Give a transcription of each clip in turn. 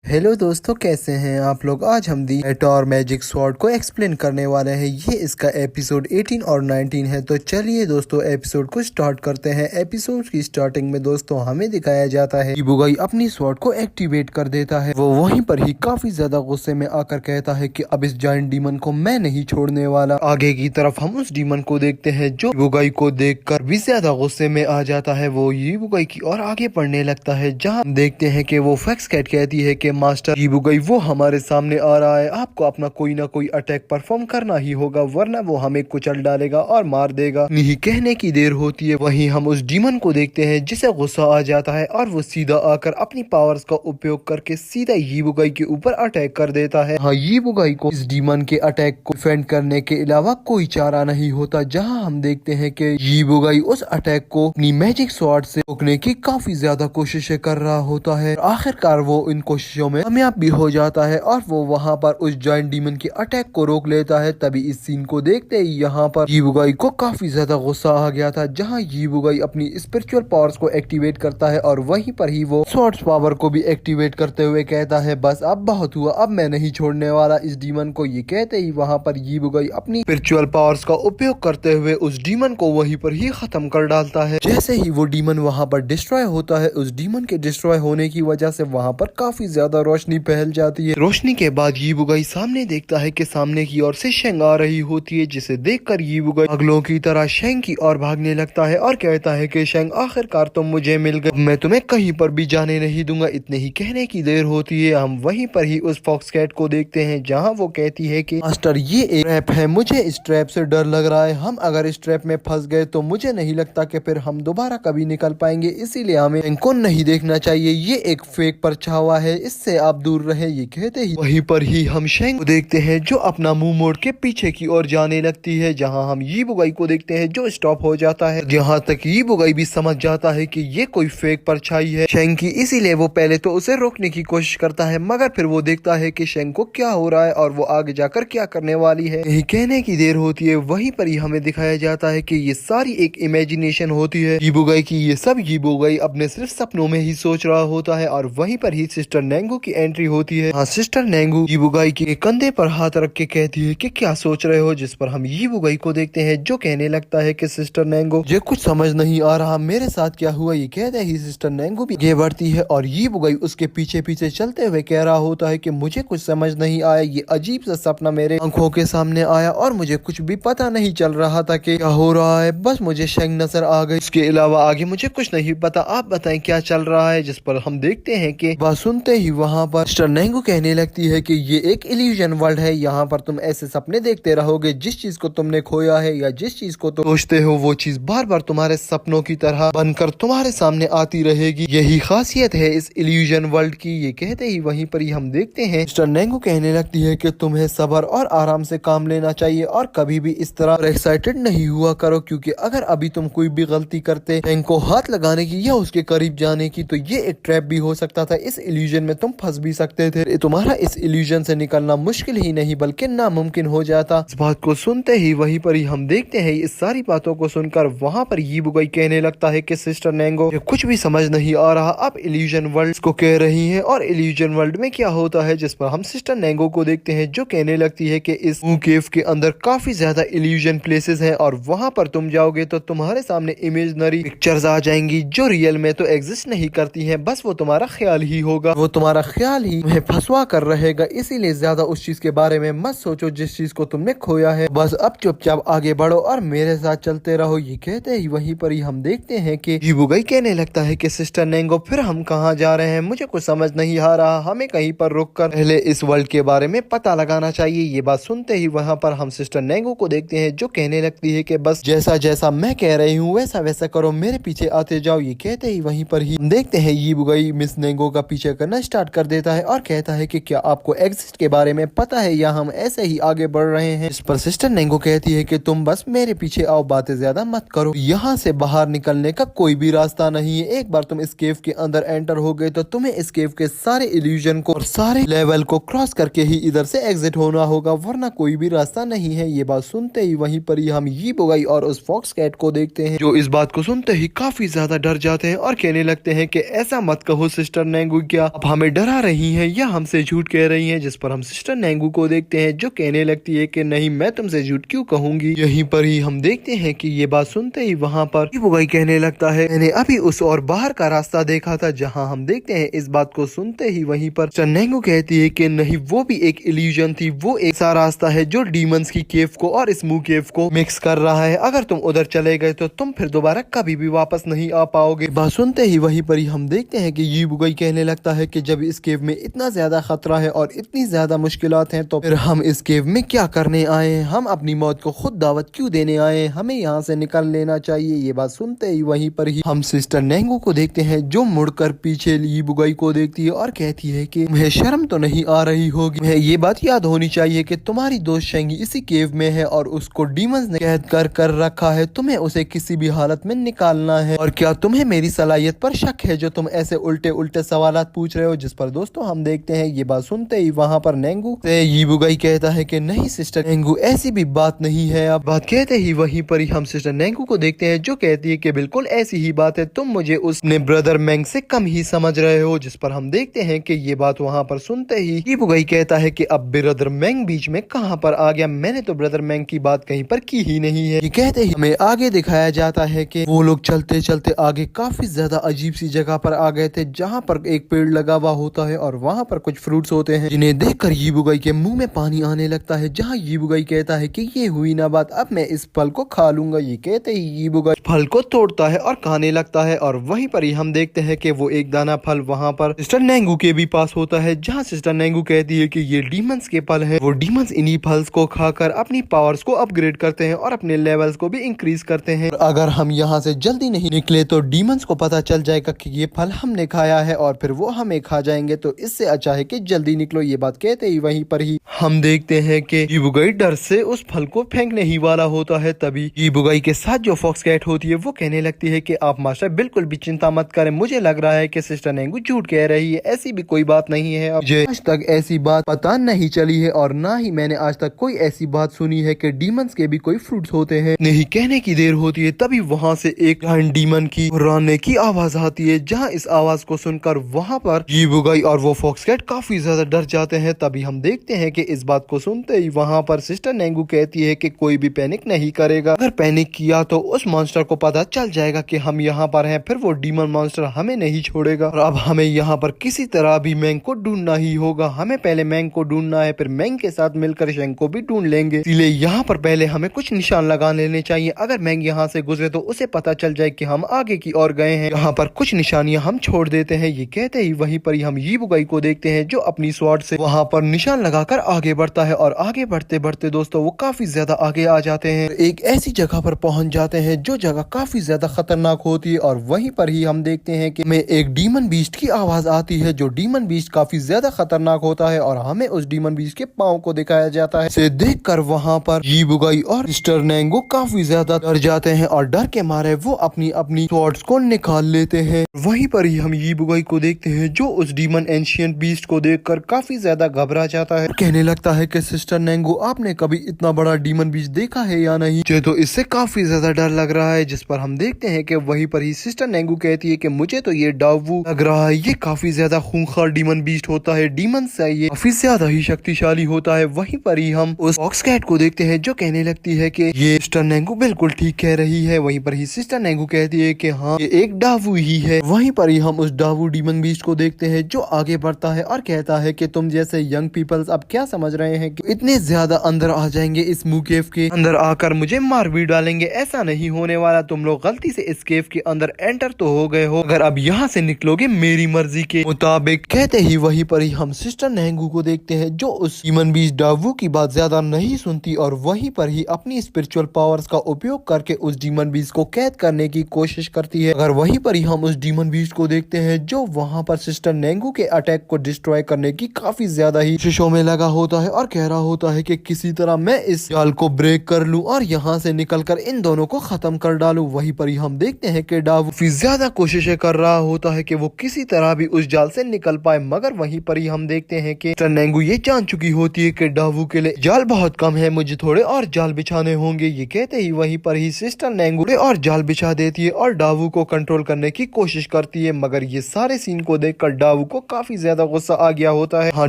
Hello दोस्तों, कैसे हैं आप लोग। आज हम दी एटॉर मैजिक स्वॉर्ड को एक्सप्लेन करने वाले हैं। ये इसका एपिसोड 18 और 19 है। तो चलिए दोस्तों एपिसोड को स्टार्ट करते हैं। एपिसोड की स्टार्टिंग में दोस्तों हमें दिखाया जाता है कि बुगाई अपनी स्वॉर्ड को एक्टिवेट कर देता है। वो वहीं पर ही काफी ज्यादा गुस्से में आकर कहता है कि अब इस जायंट डीमन को मैं नहीं छोड़ने वाला। आगे की तरफ हम उस डीमन को देखते हैं जो बुगाई को देखकर भी ज्यादा गुस्से में आ जाता है। वो ये बुगाई की और आगे बढ़ने लगता है, जहाँ देखते हैं कि वो फैक्स कैट कहती है कि मास्टर बुगाई वो हमारे सामने आ रहा है, आपको अपना कोई ना कोई अटैक परफॉर्म करना ही होगा वरना वो हमें कुचल डालेगा और मार देगा। नहीं कहने की देर होती है, वहीं हम उस डीमन को देखते हैं जिसे गुस्सा आ जाता है और वो सीधा आकर अपनी पावर्स का उपयोग करके सीधा बुगाई के ऊपर अटैक कर देता है। हाँ, बुगाई को इस डीमन के अटैक को डिफेंड करने के अलावा कोई चारा नहीं होता, जहाँ हम देखते हैं कि बुगाई उस अटैक को अपनी मैजिक स्वॉर्ड से रोकने की काफी ज्यादा कोशिशें कर रहा होता है। आखिरकार वो इन कोशिशों में कामयाब भी हो जाता है और वो वहाँ पर उस जायंट डीमन के अटैक को रोक लेता है। तभी इस सीन को देखते ही यहाँ पर बुगाई को काफी ज्यादा गुस्सा आ गया था, जहाँ बुगाई अपनी स्पिरिचुअल पावर्स को एक्टिवेट करता है और वहीं पर ही वो स्वॉर्ड्स पावर को भी एक्टिवेट करते हुए कहता है बस अब बहुत हुआ, अब मैं नहीं छोड़ने वाला इस डीमन को। ये कहते ही वहाँ पर बुगाई अपनी स्पिरिचुअल पावर्स का उपयोग करते हुए उस डीमन को वहीं पर ही खत्म कर डालता है। जैसे ही वो डीमन वहाँ पर डिस्ट्रॉय होता है, उस डीमन के डिस्ट्रॉय होने की वजह से वहाँ पर काफी ज्यादा रोशनी फैल जाती है। रोशनी के बाद बुगाई सामने देखता है कि सामने की ओर से शेंग आ रही होती है, जिसे देखकर बुगाई पागलों की तरह शेंग की ओर भागने लगता है और कहता है कि शेंग आखिरकार तुम मुझे मिल गए, मैं तुम्हें कहीं पर भी जाने नहीं दूंगा। इतने ही कहने की देर होती है, हम वहीं पर ही उस फॉक्स कैट को देखते हैं, जहाँ वो कहती है कि मास्टर ये एक ट्रैप है, मुझे इस ट्रैप से डर लग रहा है, हम अगर इस ट्रैप में फंस गए तो मुझे नहीं लगता कि फिर हम दोबारा कभी निकल पाएंगे, इसीलिए हमें इनको नहीं देखना चाहिए, ये एक फेक परछावा है, इससे आप दूर रहे। ये कहते ही वहीं पर ही हम शेंग को देखते हैं जो अपना मुंह मोड़ के पीछे की ओर जाने लगती है, जहां हम बुगाई को देखते हैं जो स्टॉप हो जाता है। जहां तक बुगाई भी समझ जाता है कि ये कोई फेक परछाई है शेंग की, इसीलिए वो पहले तो उसे रोकने की कोशिश करता है, मगर फिर वो देखता है कि शेंग को क्या हो रहा है और वो आगे जाकर क्या करने वाली है। यही कहने की देर होती है, वहीं पर ही हमें दिखाया जाता है कि ये सारी एक इमेजिनेशन होती है बुगाई की। ये सब बुगाई अपने सिर्फ सपनों में ही सोच रहा होता है और वहीं पर ही सिस्टर नेंगू की एंट्री होती है। हाँ, सिस्टर नेंगू बुगाई के कंधे पर हाथ रख के कहती है कि क्या सोच रहे हो, जिस पर हम बुगाई को देखते हैं जो कहने लगता है कि सिस्टर नेंगू मुझे कुछ समझ नहीं आ रहा, मेरे साथ क्या हुआ। ये कहते ही सिस्टर नेंगू भी आगे बढ़ती है और बुगाई उसके पीछे पीछे चलते हुए कह रहा होता है कि मुझे कुछ समझ नहीं आया, ये अजीब सा सपना मेरे आंखों के सामने आया और मुझे कुछ भी पता नहीं चल रहा था कि क्या हो रहा है, बस मुझे शेंग नजर आ गई, इसके अलावा आगे मुझे कुछ नहीं पता, आप बताएं क्या चल रहा है। जिस पर हम देखते हैं कि बात सुनते ही वहाँ पर सिस्टर नेंगू कहने लगती है कि ये एक इल्यूजन वर्ल्ड है, यहाँ पर तुम ऐसे सपने देखते रहोगे, जिस चीज को तुमने खोया है या जिस चीज को तुम सोचते हो वो चीज बार बार तुम्हारे सपनों की तरह बनकर तुम्हारे सामने आती रहेगी, यही खासियत है इस इल्यूजन वर्ल्ड की। ये कहते ही वहीं पर ही हम देखते हैं सिस्टर नेंगू कहने लगती है कि तुम्हें सब्र और आराम से काम लेना चाहिए और कभी भी इस तरह एक्साइटेड नहीं हुआ करो, क्योंकि अगर अभी तुम कोई भी गलती करते शेंग को हाथ लगाने की या उसके करीब जाने की तो ये एक ट्रैप भी हो सकता था, इस इल्यूजन में तुम फंस भी सकते थे, तुम्हारा इस इल्यूजन से निकलना मुश्किल ही नहीं बल्कि नामुमकिन हो जाता। इस बात को सुनते ही वहीं पर ही हम देखते हैं इस सारी बातों को सुनकर वहाँ पर बुगाई कहने लगता है कि सिस्टर नेंगो कुछ भी समझ नहीं आ रहा, आप इल्यूजन वर्ल्ड को कह रही हैं और इल्यूजन वर्ल्ड में क्या होता है। जिस पर हम सिस्टर नेंगो को देखते हैं जो कहने लगती है कि इस केव के अंदर काफी ज्यादा इल्यूजन प्लेसेस हैं और वहाँ पर तुम जाओगे तो तुम्हारे सामने इमेजिनरी पिक्चर्स आ जाएंगी जो रियल में तो एग्जिस्ट नहीं करती हैं, बस वो तुम्हारा ख्याल ही होगा, वो तुम्हारा ख्याल ही तुम्हें फंसवा कर रहेगा, इसीलिए ज्यादा उस चीज के बारे में मत सोचो जिस चीज को तुमने खोया है, बस अब चुपचाप आगे बढ़ो और मेरे साथ चलते रहो। ये कहते ही वहीं पर ही हम देखते हैं कि बुगाई कहने लगता है कि सिस्टर नेंगो फिर हम कहाँ जा रहे हैं, मुझे कुछ समझ नहीं आ रहा, हमें कहीं पर रुक कर पहले इस वर्ल्ड के बारे में पता लगाना चाहिए। ये बात सुनते ही वहाँ पर हम सिस्टर नेंगो को देखते हैं जो कहने लगती है कि बस जैसा जैसा मैं कह रही हूँ वैसा वैसा करो, मेरे पीछे आते जाओ। ये कहते ही वहीं पर ही देखते हैं बुगाई मिस नेंगो का पीछे करना स्टार्ट कर देता है और कहता है कि क्या आपको एग्जिस्ट के बारे में पता है या हम ऐसे ही आगे बढ़ रहे हैं। इस पर सिस्टर नेंगो कहती है कि तुम बस मेरे पीछे आओ, बातें ज्यादा मत करो, यहाँ से बाहर निकलने का कोई भी रास्ता नहीं है, एक बार तुम इस केव के अंदर एंटर हो गए तो तुम्हें इस केव के सारे इल्यूजन को और सारे लेवल को क्रॉस करके ही इधर से एग्जिट होना होगा, वरना कोई भी रास्ता नहीं है। ये बात सुनते ही वहीं पर ही हम बुगाई और उस फॉक्स कैट को देखते हैं जो इस बात को सुनते ही काफी ज्यादा डर जाते हैं और कहने लगते हैं कि ऐसा मत कहो सिस्टर नेंगू, क्या आप हमें डरा रही हैं या हमसे झूठ कह रही हैं, जिस पर हम सिस्टर नेंगू को देखते हैं जो कहने लगती है कि नहीं, मैं तुमसे झूठ क्यों कहूंगी। यहीं पर ही हम देखते हैं कि ये बात सुनते ही वहाँ पर इबुगाई कहने लगता है, मैंने अभी उस और बाहर का रास्ता देखा था। जहाँ हम देखते हैं इस बात को सुनते ही वहीं पर सिस्टर नेंगू कहती है कि नहीं, वो भी एक इल्यूजन थी, वो एक सा रास्ता है जो डीमंस की केव को और स्मू केव को मिक्स कर रहा है। अगर तुम उधर चले गए तो तुम फिर दोबारा कभी भी वापस नहीं आ पाओगे। बात सुनते ही वहीं पर ही हम देखते हैं कि इबुगाई कहने लगता है कि जब इस केव में इतना ज्यादा खतरा है और इतनी ज्यादा मुश्किलात हैं तो फिर हम इस केव में क्या करने आए हैं? हम अपनी मौत को खुद दावत क्यों देने आए हैं? हमें यहाँ से निकल लेना चाहिए। ये बात सुनते ही वहीं पर ही हम सिस्टर नेंगू को देखते हैं जो मुड़कर पीछे इबुगाई को देखती है और कहती है कि तुम्हें शर्म तो नहीं आ रही होगी? तुम्हें ये बात याद होनी चाहिए कि तुम्हारी दोस्त शेंगी इसी केव में है और उसको डीमंस ने कैद कर रखा है। तुम्हें उसे किसी भी हालत में निकालना है। और क्या तुम्हें मेरी सलाहियत पर शक है जो तुम ऐसे उल्टे उल्टे सवालात पूछ रहे हो? जिस पर दोस्तों हम देखते हैं ये बात सुनते ही वहाँ पर नेंगू से इबुगाई कहता है कि नहीं सिस्टर नेंगू, ऐसी भी बात नहीं है। अब बात कहते ही वहीं पर ही हम सिस्टर नेंगू को देखते हैं जो कहती है कि बिल्कुल ऐसी ही बात है, तुम मुझे उसने ब्रदर मैंग से कम ही समझ रहे हो। जिस पर हम देखते हैं कि ये बात वहाँ पर सुनते ही इबुगाई कहता है कि अब ब्रदर मैंग बीच में कहाँ पर आ गया? मैंने तो ब्रदर मैंग की बात कहीं पर की ही नहीं है। ये कहते ही हमें आगे दिखाया जाता है कि वो लोग चलते चलते आगे काफी ज्यादा अजीब सी जगह पर आ गए थे जहाँ पर एक पेड़ लगा हुआ होता है और वहाँ पर कुछ फ्रूट्स होते हैं जिन्हें देखकर इबुगाई के मुंह में पानी आने लगता है। जहाँ इबुगाई कहता है कि ये हुई ना बात, अब मैं इस फल को खा लूंगा। ये कहते ही इबुगाई फल को तोड़ता है और खाने लगता है और वहीं पर ही हम देखते हैं कि वो एक दाना फल वहाँ पर सिस्टर नेंगू के भी पास होता है। जहाँ सिस्टर नेंगू कहती है कि ये डीमंस के फल है। वो डीमंस इन्हीं फल्स को खाकर अपनी पावर्स को अपग्रेड करते हैं और अपने लेवल्स को भी इंक्रीज करते हैं। और अगर हम यहाँ से जल्दी नहीं निकले तो डीमंस को पता चल जाएगा कि ये फल हमने खाया है और फिर वो हमें खा जाएंगे। तो इससे अच्छा है कि जल्दी निकलो। ये बात कहते ही वहीं पर ही हम देखते हैं कि इबुगाई डर से उस फल को फेंकने ही वाला होता है। तभी इबुगाई के साथ जो फॉक्स कैट होती है वो कहने लगती है कि आप मास्टर बिल्कुल भी चिंता मत करें, मुझे लग रहा है कि सिस्टर नेंगू झूठ कह रही है, ऐसी भी कोई बात नहीं है। मुझे आज तक ऐसी बात पता नहीं चली है और ना ही मैंने आज तक कोई ऐसी बात सुनी है कि डीमंस के भी कोई फ्रूट्स होते हैं। नहीं कहने की देर होती है तभी वहाँ से एक डीमन की रोने की आवाज आती है। जहाँ इस आवाज को सुनकर वहाँ पर इबुगाई और वो फॉक्स कैट काफी ज्यादा डर जाते हैं। तभी हम देखते हैं कि इस बात को सुनते ही वहाँ पर सिस्टर नेंगू कहती है कि कोई भी पैनिक नहीं करेगा। अगर पैनिक किया तो उस मॉन्स्टर को पता चल जाएगा कि हम यहाँ पर हैं, फिर वो डीमन मॉन्स्टर हमें नहीं छोड़ेगा। और अब हमें यहाँ पर किसी तरह भी मैंग को ढूंढना ही होगा। हमें पहले मैंग को ढूंढना है, फिर मैंग के साथ मिलकर शेंग को भी ढूंढ लेंगे। इसलिए यहाँ पर पहले हमें कुछ निशान लगा लेने चाहिए। अगर मैंग यहाँ से गुजरे तो उसे पता चल जाए कि हम आगे की ओर गए हैं। यहाँ पर कुछ निशानियां हम छोड़ देते हैं। ये कहते ही वहीं पर ही हम इबुगाई को देखते हैं जो अपनी स्वॉर्ड से वहाँ पर निशान लगाकर आगे बढ़ता है और आगे बढ़ते बढ़ते दोस्तों वो काफी ज्यादा आगे आ जाते हैं। एक ऐसी जगह पर पहुंच जाते हैं जो जगह काफी ज्यादा खतरनाक होती है और वहीं पर ही हम देखते हैं कि हमें एक डीमन बीस्ट की आवाज आती है। जो डीमन बीस्ट काफी ज्यादा खतरनाक होता है और हमें उस डीमन बीस्ट के पाँव को दिखाया जाता है। इसे देख कर वहाँ पर इबुगाई और सिस्टर नेंगू काफी ज्यादा डर जाते हैं और डर के मारे वो अपनी अपनी स्वॉर्ड्स को निकाल लेते हैं। वहीं पर ही हम इबुगाई को देखते हैं जो उस डीमन एंशिएंट बीस्ट को देखकर काफी ज्यादा घबरा जाता है। कहने लगता है कि सिस्टर नेंगू, आपने कभी इतना बड़ा डीमन बीस्ट देखा है या नहीं? मुझे तो इससे काफी ज्यादा डर लग रहा है। जिस पर हम देखते हैं कि वहीं पर ही सिस्टर नेंगू कहती है कि मुझे तो ये डावू लग रहा है, ये काफी ज्यादा खूंखार डीमन बीस्ट होता है, डीमन से ये काफी ज्यादा ही शक्तिशाली होता है। वहीं पर ही हम उस फॉक्स कैट को देखते हैं जो कहने लगती है कि ये सिस्टर नेंगू बिल्कुल ठीक कह रही है। वहीं पर ही सिस्टर नेंगू कहती है कि हाँ, ये एक डावू ही है। वहीं पर ही हम उस डावू डीमन बीस्ट को देखते हैं जो आगे बढ़ता है और कहता है कि तुम जैसे यंग पीपल्स अब क्या समझ रहे हैं कि इतने ज्यादा अंदर आ जाएंगे, इस स्मू केव के अंदर आकर मुझे मार भी डालेंगे? ऐसा नहीं होने वाला। तुम लोग गलती से इस केव के अंदर एंटर तो हो गए हो, अगर अब यहाँ से निकलोगे मेरी मर्जी के मुताबिक। कहते ही वहीं पर ही हम सिस्टर नेंगू को देखते हैं जो उस डीमन बीस्ट डावू की बात ज्यादा नहीं सुनती और वहीं पर ही अपनी स्पिरिचुअल पावर्स का उपयोग करके उस डीमन बीस्ट को कैद करने की कोशिश करती है। अगर वहीं पर ही हम उस डीमन बीस्ट को देखते हैं जो वहाँ पर सिस्टर नेंगू के अटैक को डिस्ट्रॉय करने की काफी ज्यादा ही कोशिशों में लगा होता है और कह रहा होता है कि किसी तरह मैं इस जाल को ब्रेक कर लूं और यहाँ से निकलकर इन दोनों को खत्म कर डालूं। वहीं पर ही हम देखते हैं कि डावू काफी ज्यादा कोशिशें कर रहा होता है कि वो किसी तरह भी उस जाल से निकल पाए, मगर वहीं पर ही हम देखते हैं कि सिस्टर नेंगू ये जान चुकी होती है कि डावू के लिए जाल बहुत कम है, मुझे थोड़े और जाल बिछाने होंगे। ये कहते ही वहीं पर ही सिस्टर नेंगू और जाल बिछा देती है और डावू को कंट्रोल करने की कोशिश करती है। मगर ये सारे सीन को देखकर डावू को काफी ज्यादा गुस्सा आ गया होता है। हाँ,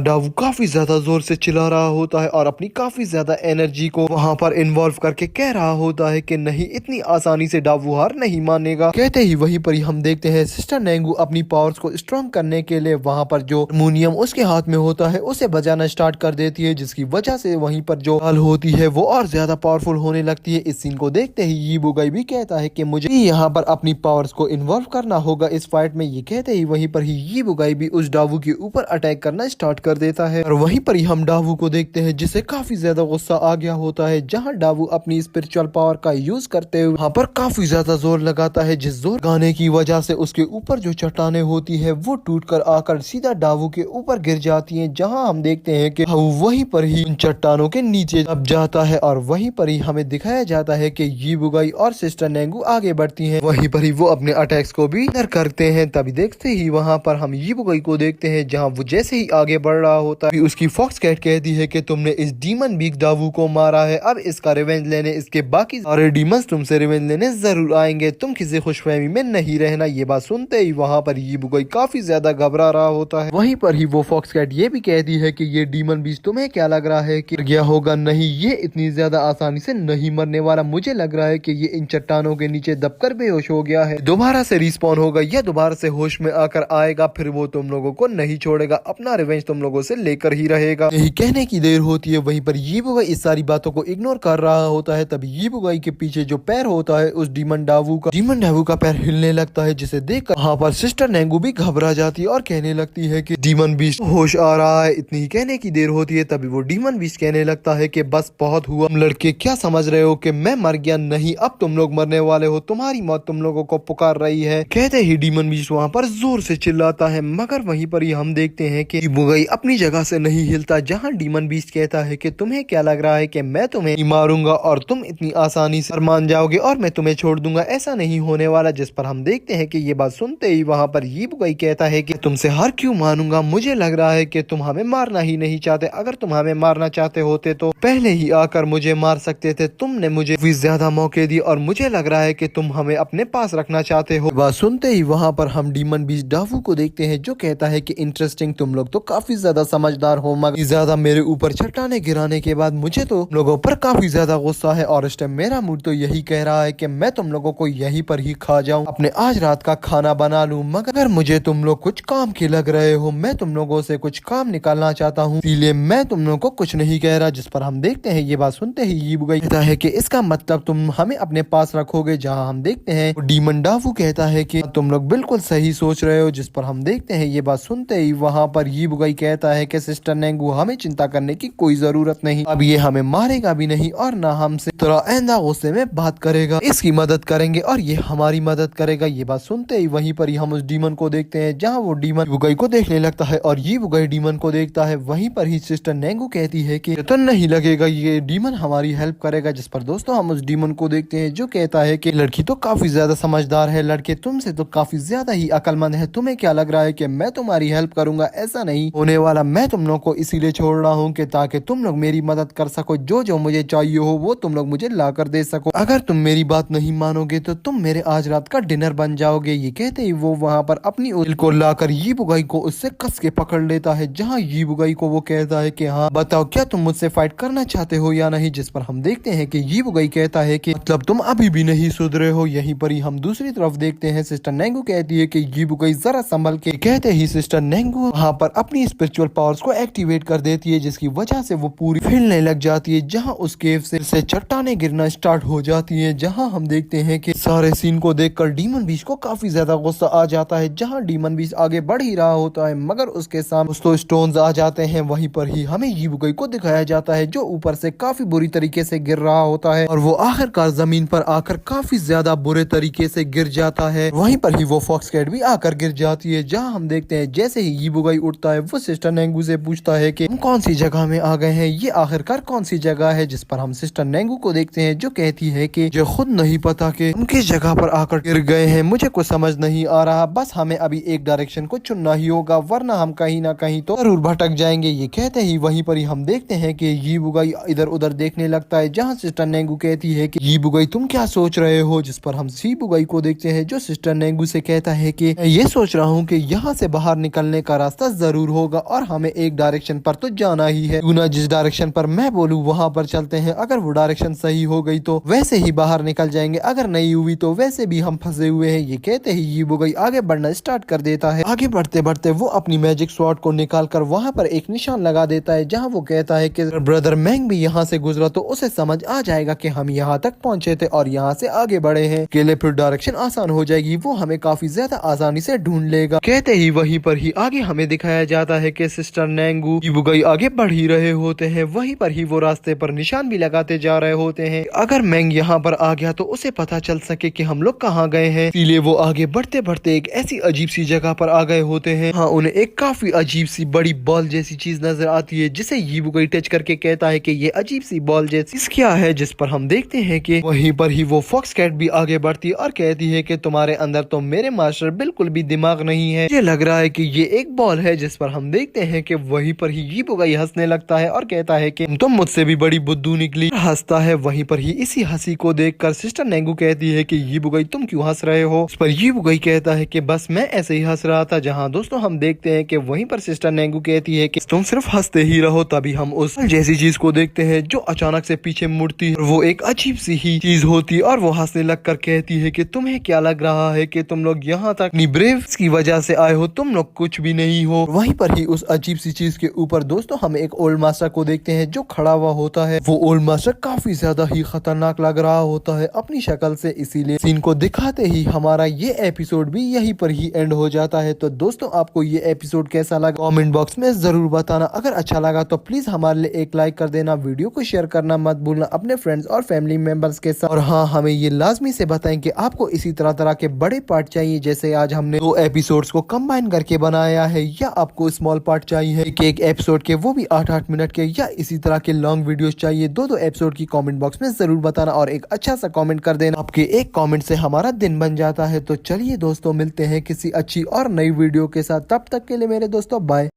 डावू काफी ज्यादा जोर से चिल्ला रहा होता है और अपनी काफी ज्यादा एनर्जी को वहाँ पर इन्वॉल्व करके कह रहा होता है कि नहीं, इतनी आसानी से डावू हार नहीं मानेगा। कहते ही वहीं पर ही हम देखते हैं सिस्टर नेंगू अपनी पावर्स को स्ट्रॉन्ग करने के लिए वहाँ पर जो हारमोनियम उसके हाथ में होता है उसे बजाना स्टार्ट कर देती है, जिसकी वजह से वहीं पर जो हल होती है वो और ज्यादा पावरफुल होने लगती है। इस सीन को देखते ही यीबुगाई भी कहता है कि मुझे यहाँ पर अपनी पावर्स को इन्वॉल्व करना होगा इस फाइट में। ये कहते ही वहीं पर ही यीबुगाई भी उस डावू के ऊपर अटैक करना स्टार्ट कर देता है और वहीं पर ही हम डावू को देखते हैं जिसे काफी ज्यादा गुस्सा आ गया होता है, जहाँ डावू अपनी स्पिरिचुअल पावर का यूज करते हुए वहाँ पर काफी ज्यादा जोर लगाता है, जिस जोर लगाने की वजह से उसके ऊपर जो चट्टानें होती है वो टूटकर आकर सीधा डावू के ऊपर गिर जाती हैं, जहां हम देखते हैं कि वहीं पर ही उन चट्टानों के नीचे दब जाता है और वहीं पर ही हमें दिखाया जाता है कि यीबुगाई और सिस्टर नेंगू आगे बढ़ती हैं। वहीं पर ही वो अपने अटैक्स को भी करते हैं। तभी देखते ही वहां पर हम यीबुगाई को देखते हैं, जहां वो जैसे ही आगे बढ़ रहा होता है उसकी फॉक्स कैट कहती है कि तुमने इस डीमन बीग डावू को मारा है, अब इसका रिवेंज लेने इसके बाकी सारे डीमंस तुमसे रिवेंज लेने जरूर आएंगे, तुम किसी खुशफहमी में नहीं रहना। ये बात सुनते ही वहाँ पर यीबुगाई काफी ज्यादा घबरा रहा होता है। वहीं पर ही वो फॉक्स कैट ये भी कहती है कि ये डीमन बीस्ट तुम्हें क्या लग रहा है कि गया होगा, नहीं, ये इतनी ज्यादा आसानी से नहीं मरने वाला, मुझे लग रहा है कि ये इन चट्टानों के नीचे दबकर बेहोश हो गया है, दोबारा से रिस्पॉन होगा या दोबारा से होश में आकर आएगा, फिर वो तुम लोगों को नहीं छोड़ेगा, अपना रिवेंज तुम लोगों से लेकर ही रहेगा। यही कहने की देर होती है, वहीं पर यीबुगाई इस सारी बातों को इग्नोर कर रहा होता है। तभी यीबुगाई के पीछे जो पैर होता है उस डीमन डावू का पैर हिलने लगता है, जिसे देखकर वहाँ पर सिस्टर नेंगू भी घबरा जाती है और कहने लगती है कि डीमन बीस्ट होश आ रहा है। इतनी ही कहने की देर होती है, तभी वो डीमन बीस्ट कहने लगता है कि बस बहुत हुआ, तुम लड़के क्या समझ रहे हो कि मैं मर गया, नहीं, अब तुम लोग मरने वाले हो, तुम्हारी मौत तुम लोगों को पुकार रही है। कहते ही डीमन बीस्ट वहाँ पर जोर से चिल्लाता है, मगर वहीं पर ही हम देखते हैं कि यीबुगाई अपनी जगह से नहीं हिलता, जहाँ डीमन बीस्ट कहता है कि तुम्हें क्या लग रहा है कि मैं तुम्हें मारूंगा और तुम इतनी आसानी से मान जाओगे और मैं तुम्हें छोड़ दूंगा, ऐसा नहीं होने वाला। जिस पर हम देखते हैं कि ये बात सुनते ही वहाँ पर यीबुगाई कहता है कि तुमसे हार क्यों मानूंगा, मुझे लग रहा है कि तुम हमें मारना ही नहीं चाहते, अगर तुम हमें मारना चाहते होते तो पहले ही आकर मुझे मार सकते थे, तुमने मुझे भी ज्यादा मौके दिए और मुझे लग रहा है कि तुम हमें अपने पास रखना चाहते हो। बात सुनते ही वहाँ पर हम डीमन बीस्ट डावू को देखते हैं, जो कहता है कि इंटरेस्टिंग, तुम लोग तो काफी ज्यादा समझदार हो, मगर ज्यादा मेरे ऊपर चट्टाने गिराने के बाद मुझे तो लोगों पर काफी ज्यादा गुस्सा है और इस टाइम मेरा मूड तो यही कह रहा है कि मैं तुम लोगों को यहीं पर ही खा जाऊं, अपने आज रात का खाना बना लूं, मगर मुझे तुम लोग कुछ काम के लग रहे हो, मैं तुम लोगों से कुछ काम निकालना चाहता हूं, इसलिए मैं तुम लोगों को कुछ नहीं कह रहा। जिस पर हम देखते हैं ये बात सुनते ही यीबुगाई कहता है कि इसका मतलब तुम हमें अपने पास रखोगे, जहां हम देखते हैं डीमन डावू कहता है कि तुम लोग बिल्कुल सही सोच रहे हो। जिस पर हम देखते हैं ये बात सुनते ही वहाँ पर यीबुगाई कहता है कि सिस्टर नेंगू, हमें चिंता करने की कोई जरूरत नहीं, अब ये हमें मारेगा भी नहीं और ना हमसे थोड़ा आइंदा गुस्से में बात करेगा, इसकी मदद करेंगे और ये हमारी मदद करेगा। ये बात सुनते ही वहीं पर ही हम उस डीमन को देखते हैं, जहाँ वो डीमन यीबुगाई को देखने लगता है और यीबुगाई डीमन को देखता है। वहीं पर ही सिस्टर नेंगू कहती है कि तो नहीं लगेगा ये डीमन हमारी हेल्प करेगा। जिस पर दोस्तों हम उस डीमन को देखते हैं, जो कहता है कि लड़की तो काफी ज्यादा समझदार है, लड़के तुमसे तो काफी ज्यादा ही अक्लमंद है, तुम्हें क्या लग रहा है कि मैं तुम्हारी हेल्प करूंगा, ऐसा नहीं होने वाला, मैं तुम लोग को इसीलिए छोड़ रहा हूँ कि ताकि तुम लोग मेरी मदद कर सको, जो जो मुझे चाहिए हो वो तुम लोग मुझे ला कर दे सको, अगर तुम मेरी बात नहीं मानोगे तो तुम मेरे आज रात का डिनर बन जाओगे। ये कहते ही वो वहाँ पर अपनी उंगली को लाकर यीबुगाई को उससे कस के पकड़ लेता है, जहाँ यीबुगाई को वो कहता है कि हाँ बताओ, क्या तुम मुझसे फाइट करना चाहते हो या नहीं। जिस पर हम देखते हैं कि यीबुगाई कहता है कि मतलब तुम अभी भी नहीं सुधरे हो। यहीं पर ही हम दूसरी तरफ देखते हैं सिस्टर नेंगू कहती है कि यीबुगाई जरा संभल के। कहते ही सिस्टर नेंगू वहाँ पर अपनी स्पिरिचुअल पावर्स को एक्टिवेट कर देती है, जिसकी वजह से वो पूरी हिलने लग जाती है, जहाँ उस केव से चट्टाने गिरना स्टार्ट हो जाती है। जहाँ हम देखते हैं कि सारे सीन को देखकर डीमन बीस्ट को काफी ज्यादा गुस्सा आ जाता है, जहाँ डीमन बीस्ट आगे बढ़ ही रहा होता है मगर उसके सामने तो स्टोन्स आ जाते हैं। वहीं पर ही हमें यीबुगाई को दिखाया जाता है, जो ऊपर से काफी बुरी तरीके से गिर रहा होता है और वो आखिरकार जमीन पर आकर काफी ज्यादा बुरे तरीके से गिर जाता है। वहीं पर ही वो फॉक्स कैट भी आकर गिर जाती है, जहाँ हम देखते हैं जैसे ही यीबुगाई उठता है वो सिस्टर नेंगू से पूछता है कि हम कौन सी जगह में आ गए हैं, ये आखिरकार कौन सी जगह है। जिस पर हम सिस्टर नेंगू को देखते हैं, जो कहती है कि जो खुद नहीं पता कि हम किस जगह पर आकर गिर गए हैं, मुझे कुछ समझ नहीं आ रहा, बस हमें अभी एक डायरेक्शन को चुनना ही होगा, वरना हम कहीं ना कहीं तो जरूर भटक जाएंगे। ये कहते ही वहीं पर ही हम देखते हैं कि यीबुगाई इधर उधर देखने लगता है, जहाँ सिस्टर नेंगू कहती है कि यीबुगाई तुम क्या सोच रहे हो। जिस पर हम यीबुगाई को देखते हैं, जो सिस्टर नेंगू से कहता है कि ये सोच रहा हूँ कि यहाँ से बाहर निकलने का रास्ता जरूर होगा और हमें एक डायरेक्शन पर तो जाना ही है। क्यों ना जिस डायरेक्शन पर मैं बोलूँ वहाँ पर चलते हैं। अगर वो डायरेक्शन सही हो गई तो वैसे ही बाहर निकल जाएंगे, अगर नहीं हुई तो वैसे भी हम फंसे हुए हैं। ये कहते ही यीबुगई आगे बढ़ना स्टार्ट कर देता है। आगे बढ़ते बढ़ते वो अपनी मैजिक स्वॉर्ड को निकाल कर वहाँ पर एक निशान लगा देता है, जहाँ वो कहता है कि ब्रदर मैंग भी यहाँ से गुजरा तो उसे समझ आ जाएगा कि हम यहाँ तक पहुँचे थे और यहाँ से आगे बढ़े हैं। के लिए फिर डायरेक्शन आसान हो जाएगी, वो हमें काफी ज्यादा आसानी से ढूंढ लेगा। कहते ही वहीं पर ही आगे हमें दिखाया जाता है कि सिस्टर नेंगू यीबुगई आगे बढ़ ही रहे होते हैं। वहीं पर ही वो रास्ते पर निशान भी लगाते जा रहे होते हैं, अगर मैंग यहाँ पर आ गया तो उसे पता चल सके कि हम लोग कहाँ गए हैं। इसीलिए वो आगे बढ़ते बढ़ते एक ऐसी अजीब सी जगह पर आ गए होते हैं। हाँ, उन्हें एक काफी अजीब सी बड़ी बॉल जैसी चीज नजर आती है, जिसे यीबुगई टच करके कहता है कि ये अजीब सी बॉल जैसी क्या है, जिस पर हम देखते हैं कि वहीं पर ही वो फॉक्स कैट भी आगे बढ़ती है और कहती है कि तुम्हारे अंदर तो मेरे मास्टर बिल्कुल भी दिमाग नहीं है, ये लग रहा है कि ये एक बॉल है। जिस पर हम देखते हैं कि वहीं पर ही यीबुगई हंसने लगता है और कहता है कि तुम मुझसे भी बड़ी बुद्धू निकली, हंसता है। वहीं पर ही इसी हंसी को देखकर सिस्टर नेंगू कहती है कि यीबुगई तुम क्यों हंस रहे हो। इस पर यीबुगई कहता है कि बस मैं ऐसे ही हंस रहा था। जहाँ दोस्तों हम देखते हैं कि वहीं पर सिस्टर नेंगू कहती है कि तुम सिर्फ हंसते ही रहो। तभी हम उस जैसी चीज को देखते हैं जो अचानक से पीछे मुड़ती है। वो एक अजीब सी ही चीज होती है और वो हंसने लगकर कहती है कि तुम्हें क्या लग रहा है कि तुम लोग यहाँ तक अपनी ब्रेव की वजह से आए हो, तुम लोग कुछ भी नहीं हो। वहीं पर ही उस अजीब सी चीज के ऊपर दोस्तों हम एक ओल्ड मास्टर को देखते हैं जो खड़ा हुआ होता है। वो ओल्ड मास्टर काफी ज्यादा ही खतरनाक लग रहा होता है अपनी शक्ल से, इसीलिए सीन को दिखाते ही हमारा ये एपिसोड भी यहीं पर ही एंड हो जाता है। तो दोस्तों आपको ये एपिसोड कैसा लगा कमेंट बॉक्स में जरूर बताना। अगर अच्छा लगा तो प्लीज हमारे लिए एक लाइक कर देना, वीडियो को शेयर करना मत भूलना अपने फ्रेंड्स और फैमिली मेंबर्स के साथ। और हाँ, हमें ये लाजमी से बताएं कि आपको इसी तरह के बड़े पार्ट चाहिए, जैसे आज हमने 2 एपिसोड्स को कंबाइन करके बनाया है, या आपको स्मॉल पार्ट चाहिए एक एपिसोड के वो भी 8-8 मिनट के, या इसी तरह के लॉन्ग वीडियोस चाहिए 2-2 एपिसोड की, कमेंट बॉक्स में जरूर बताना और एक अच्छा सा कमेंट कर देना। आपके एक कमेंट से हमारा दिन बन जाता है। तो चलिए दोस्तों मिलते हैं किसी अच्छी और नई वीडियो के साथ, तब तक के लिए मेरे दोस्तों बाय।